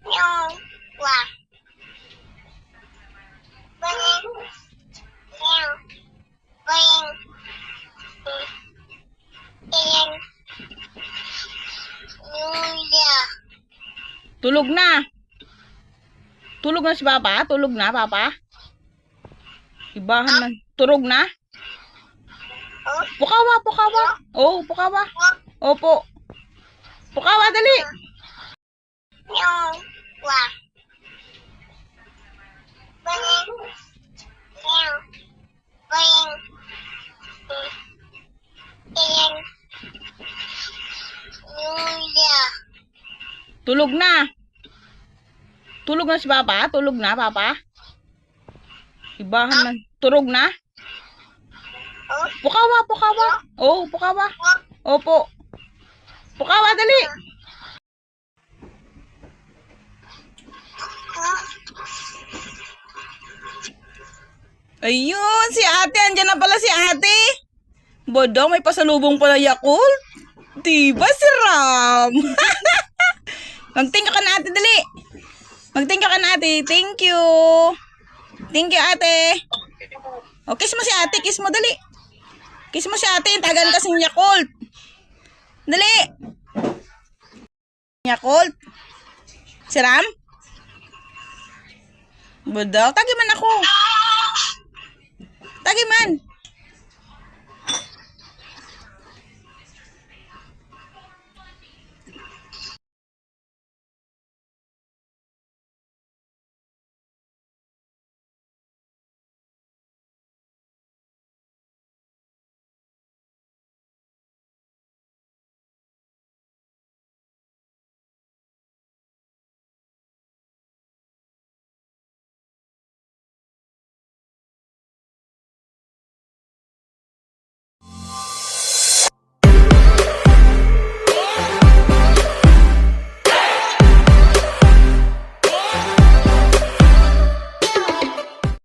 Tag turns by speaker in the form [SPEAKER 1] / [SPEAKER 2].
[SPEAKER 1] Yung wa. Baling. Yung. Baling. Baling. Yuya.
[SPEAKER 2] Tulog na. Tulog na si Papa? Tulog na, Papa? Ibahan man. Tulog na?
[SPEAKER 1] Oh.
[SPEAKER 2] Pukawa, pukawa. Oh, pukawa. Opo. Pukawa, dali.
[SPEAKER 1] Yung wa. Baling. Yung. Baling. Baling. Yuya.
[SPEAKER 2] Tulog na. Tulog na si Papa? Tulog na, Papa? Ibahan man. Tulog na?
[SPEAKER 1] Oh.
[SPEAKER 2] Pukawa, pukawa. Oh, pukawa. Opo. Pukawa, dali. Ayun, si ate. Andiyan na pala si ate. Bodong, may pasalubong pala Yakult. Diba si Ram? Mag-thank you ka na ate, dali. Mag-thank you ka na ate. Thank you. Thank you ate. O, kiss mo si ate. Kiss mo, dali. Kiss mo si ate. Tagan kasing Yakult. Dali. Yakult. Si Ram? Bodong, tagiman ako. Tagiman.